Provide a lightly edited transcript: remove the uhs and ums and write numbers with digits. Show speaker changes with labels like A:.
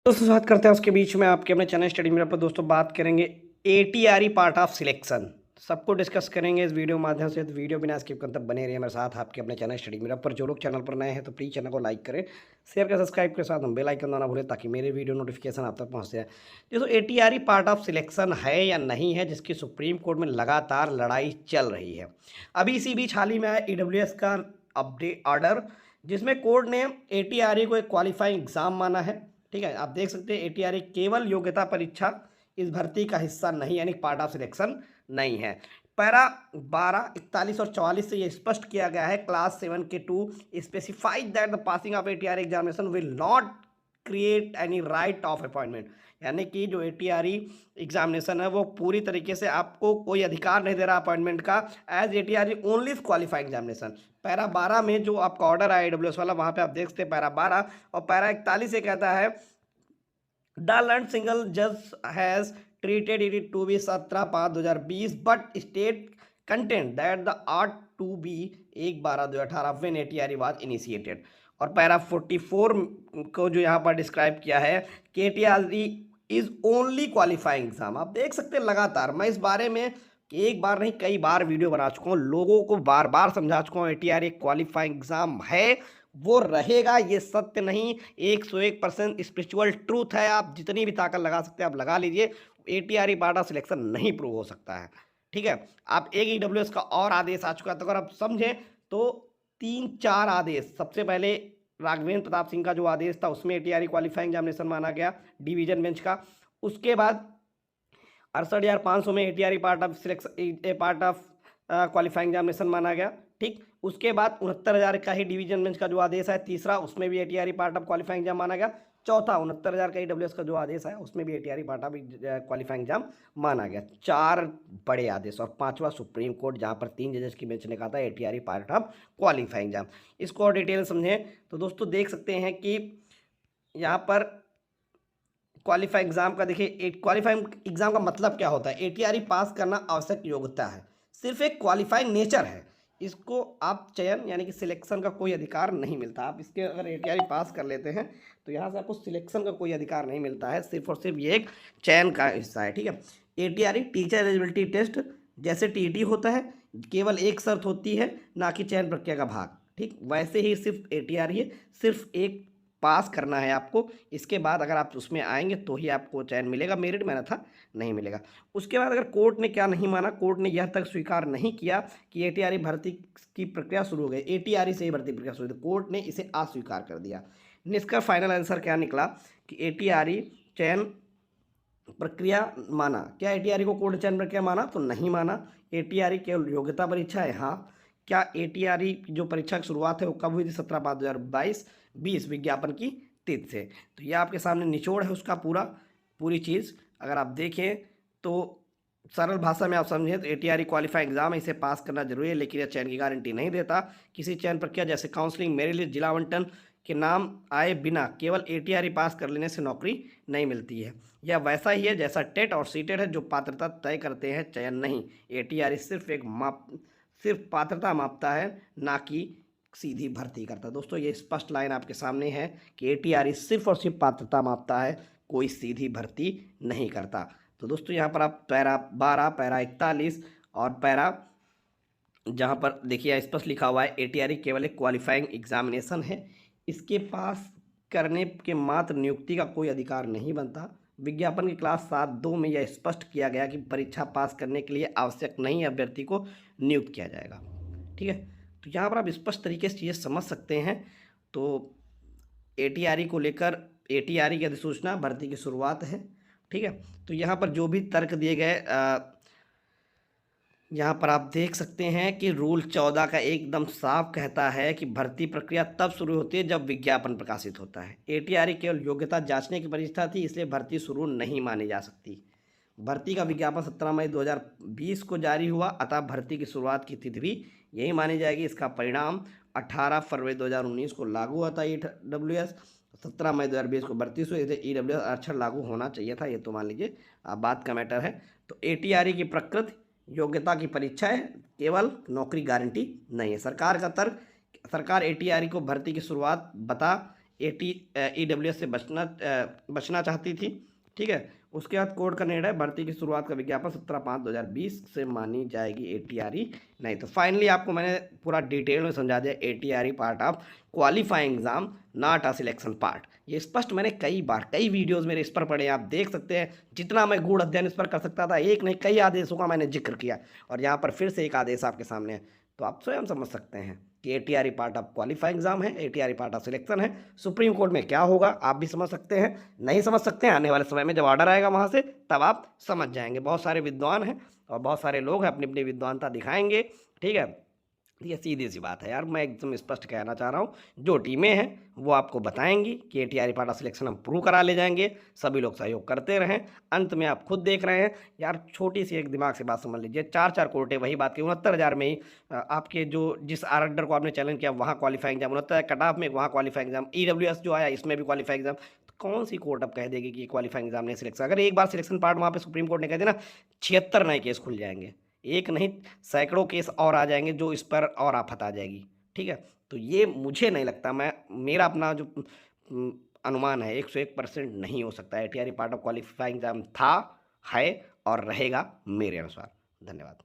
A: दोस्तों स्वागत करते हैं उसके बीच में आपके अपने चैनल स्टडी मिरर पर। दोस्तों बात करेंगे एटीआरई पार्ट ऑफ सिलेक्शन, सबको डिस्कस करेंगे इस वीडियो माध्यम से। तो वीडियो बिना स्किप करते बने रहिए मेरे साथ आपके अपने चैनल स्टडी मिरर पर। जो लोग चैनल पर नए हैं तो प्लीज़ चैनल को लाइक करें, शेयर करें, सब्सक्राइब के साथ हम बेल आइकन दबाना भूलें ताकि मेरे वीडियो नोटिफिकेशन आप तक पहुँच जाए। दोस्तों एटीआरई पार्ट ऑफ सिलेक्शन है या नहीं है, जिसकी सुप्रीम कोर्ट में लगातार लड़ाई चल रही है। अभी इसी बीच हाल ही में आया ईडब्ल्यूएस का अपडेट ऑर्डर, जिसमें कोर्ट ने एटीआरई को एक क्वालिफाइंग एग्जाम माना है। ठीक है, आप देख सकते हैं एटीआरई केवल योग्यता परीक्षा इस भर्ती का हिस्सा नहीं, यानी पार्ट ऑफ सिलेक्शन नहीं है। पैरा 12, 41 और 44 से ये स्पष्ट किया गया है क्लास 7 के 2 specified that the passing of ATRE examination will not create any right of appointment, यानी कि जो एटीआरई एग्जामिनेशन है वो पूरी तरीके से आपको कोई अधिकार नहीं दे रहा अपॉइंटमेंट का, as ATRE only qualifying examination. Para 12 में जो आपका ऑर्डर आया ईडब्ल्यूएस वाला, वहां पे आप देख सकते हैं पैरा 12 और पैरा 41 से कहता है द लर्न सिंगल जज has treated it to be 17/5/2020 but state content that the ought to be 1/12/2018 when ATRE was initiated। और पैरा 44 को जो यहाँ पर डिस्क्राइब किया है कि ATRE is only qualifying exam. आप देख सकते हैं लगातार मैं इस बारे में एक बार नहीं कई बार वीडियो बना चुका हूँ, लोगों को बार बार समझा चुका हूँ ATRE एक क्वालिफाइंग एग्जाम है, वो रहेगा, ये सत्य नहीं 101% स्पिरिचुअल ट्रूथ है। आप जितनी भी ताकत लगा सकते हैं आप लगा लीजिए, एटीआरई पार्ट ऑफ सिलेक्शन नहीं प्रूव हो सकता है। ठीक है, आप एक ईडब्ल्यूएस का और आदेश आ चुका है, तो अगर आप समझें तो 3-4 आदेश। सबसे पहले राघवेंद्र प्रताप सिंह का जो आदेश था उसमें एटीआरई क्वालिफाइंग एग्जामिनेशन माना गया डिवीजन बेंच का। उसके बाद 68,500 में ATRE part of selection part of qualifying examination माना गया। ठीक, उसके बाद 69,000 का ही डिवीजन बेंच का जो आदेश है तीसरा, उसमें भी एटीआरई पार्ट ऑफ क्वालिफाइंग एग्जाम माना गया। चौथा 69,000 का ईडब्ल्यूएस का जो आदेश है उसमें भी एटीआरई पार्ट ऑफ क्वालिफाइंग एग्जाम माना गया। 4 बड़े आदेश और 5वां सुप्रीम कोर्ट, जहां पर 3 जजेस की बेंच ने कहा था एटीआरई पार्ट ऑफ क्वालिफाइंग एग्जाम। इसको और डिटेल समझें तो दोस्तों देख सकते हैं कि यहाँ पर क्वालिफाइंग एग्जाम का देखिए, एक क्वालिफाइंग एग्जाम का मतलब क्या होता है। एटीआरई पास करना आवश्यक योग्यता है, सिर्फ एक क्वालिफाइंग नेचर है, इसको आप चयन यानी कि सिलेक्शन का कोई अधिकार नहीं मिलता। आप इसके अगर एटीआरई पास कर लेते हैं तो यहाँ से आपको सिलेक्शन का कोई अधिकार नहीं मिलता है, सिर्फ और सिर्फ ये एक चयन का हिस्सा है। ठीक है, एटीआरई टीचर एलिजिबिलिटी टेस्ट जैसे टीईटी होता है, केवल एक शर्त होती है ना कि चयन प्रक्रिया का भाग। ठीक, वैसे ही सिर्फ एटीआरई है, सिर्फ एक पास करना है आपको, इसके बाद अगर आप उसमें आएंगे तो ही आपको चयन मिलेगा, मेरिट में था नहीं मिलेगा। उसके बाद अगर कोर्ट ने क्या नहीं माना, कोर्ट ने यह तक स्वीकार नहीं किया कि एटीआरई भर्ती की प्रक्रिया शुरू हो गई, एटीआरई से ही भर्ती प्रक्रिया शुरू हुई, कोर्ट ने इसे अस्वीकार कर दिया। निष्कर्ष फाइनल आंसर क्या निकला कि एटीआरई चयन प्रक्रिया माना। क्या एटीआरई को कोर्ट चयन प्रक्रिया माना? तो नहीं माना। एटीआरई केवल योग्यता परीक्षा है। हाँ, क्या एटीआरई जो परीक्षा की शुरुआत है वो कब हुई थी? 17/5/2020 विज्ञापन की तिथि से। तो ये आपके सामने निचोड़ है उसका पूरी चीज़। अगर आप देखें तो सरल भाषा में आप समझें तो एटीआरई क्वालिफाइंग एग्जाम है, इसे पास करना जरूरी है, लेकिन यह चयन की गारंटी नहीं देता। किसी चयन प्रक्रिया जैसे काउंसलिंग, मेरिट लिस्ट, जिला आवंटन के नाम आए बिना केवल एटीआरई पास कर लेने से नौकरी नहीं मिलती है। यह वैसा ही है जैसा टेट और सीटेट है, जो पात्रता तय करते हैं, चयन नहीं। एटीआरई सिर्फ पात्रता मापता है, ना कि सीधी भर्ती करता। दोस्तों ये स्पष्ट लाइन आपके सामने है कि एटीआरई सिर्फ और सिर्फ पात्रता मापता है, कोई सीधी भर्ती नहीं करता। तो दोस्तों यहाँ पर आप पैरा 12, पैरा 41 और पैरा जहाँ पर देखिए स्पष्ट लिखा हुआ है एटीआरई केवल एक क्वालिफाइंग एग्जामिनेशन है, इसके पास करने के मात्र नियुक्ति का कोई अधिकार नहीं बनता। विज्ञापन की क्लास 7.2 में यह स्पष्ट किया गया कि परीक्षा पास करने के लिए आवश्यक नहीं अभ्यर्थी को नियुक्त किया जाएगा। ठीक है, तो यहाँ पर आप स्पष्ट तरीके से चीज़ें समझ सकते हैं। तो एटीआरई को लेकर एटीआरई की अधिसूचना भर्ती की शुरुआत है। ठीक है, तो यहाँ पर जो भी तर्क दिए गए यहाँ पर आप देख सकते हैं कि रूल 14 का एकदम साफ कहता है कि भर्ती प्रक्रिया तब शुरू होती है जब विज्ञापन प्रकाशित होता है। एटीआरई केवल योग्यता जांचने की परीक्षा थी, इसलिए भर्ती शुरू नहीं मानी जा सकती। भर्ती का विज्ञापन 17 मई 2020 को जारी हुआ, अतः भर्ती की शुरुआत की तिथि भी यही मानी जाएगी। इसका परिणाम 18 फरवरी 2019 को लागू हुआ था ईडब्ल्यूएस, 17 मई 2020 को भर्ती हुई, इसे ईडब्ल्यूएस अक्षर लागू होना चाहिए था, ये तो मान लीजिए बात का मैटर है। तो एटीआरई की प्रकृति योग्यता की परीक्षा है, केवल नौकरी गारंटी नहीं है। सरकार का तर्क, सरकार एटीआरई को भर्ती की शुरुआत बता EWS से बचना चाहती थी। ठीक है, उसके बाद कोर्ट का निर्णय, भर्ती की शुरुआत का विज्ञापन 17/5/2020 से मानी जाएगी ATRE नहीं। तो फाइनली आपको मैंने पूरा डिटेल में समझा दिया, ATRE part of qualifying exam, not a selection part. ये स्पष्ट मैंने कई बार कई वीडियोस मेरे इस पर पढ़े, आप देख सकते हैं। जितना मैं गूढ़ अध्ययन इस पर कर सकता था, एक नहीं कई आदेशों का मैंने जिक्र किया, और यहाँ पर फिर से एक आदेश आपके सामने है। तो आप स्वयं समझ सकते हैं कि ATRE part of qualifying exam है, ATRE पार्ट ऑफ सिलेक्शन है। सुप्रीम कोर्ट में क्या होगा आप भी समझ सकते हैं, नहीं समझ सकते हैं आने वाले समय में जब ऑर्डर आएगा वहाँ से तब आप समझ जाएंगे। बहुत सारे विद्वान हैं और बहुत सारे लोग हैं, अपनी अपनी विद्वानता दिखाएंगे। ठीक है, ये सीधी सी बात है यार, मैं एकदम स्पष्ट कहना चाह रहा हूँ। जो टीमें हैं वो आपको बताएंगी कि ATRE पार्ट ऑफ सिलेक्शन हम प्रूव करा ले जाएंगे, सभी लोग सहयोग करते रहें। अंत में आप खुद देख रहे हैं यार, छोटी सी एक दिमाग से बात समझ लीजिए, 4 कोटे वही बात की 69,000 में ही आपके जो जिस आरडर को आपने चैलेंज किया वहाँ क्वालिफाइंग एग्जाम, 69 कट ऑफ में वहाँ क्वालिफाइंग एग्जाम, EWS जो आया इसमें भी क्वालिफाइंग एग्जाम। तो कौन सी कोर्ट अब कह देगी कि क्वालिफाइंग एग्जाम नहीं सिलेक्शन? अगर एक बार सिलेक्शन पार्ट वहाँ पे सुप्रीम कोर्ट ने कह दिया ना, 76 नए केस खुल जाएंगे, एक नहीं सैकड़ों केस और आ जाएंगे जो इस पर और आफत आ जाएगी। ठीक है, तो ये मुझे नहीं लगता, मैं मेरा अपना जो अनुमान है 101% नहीं हो सकता। ATRE part of qualifying exam था, है और रहेगा मेरे अनुसार। धन्यवाद।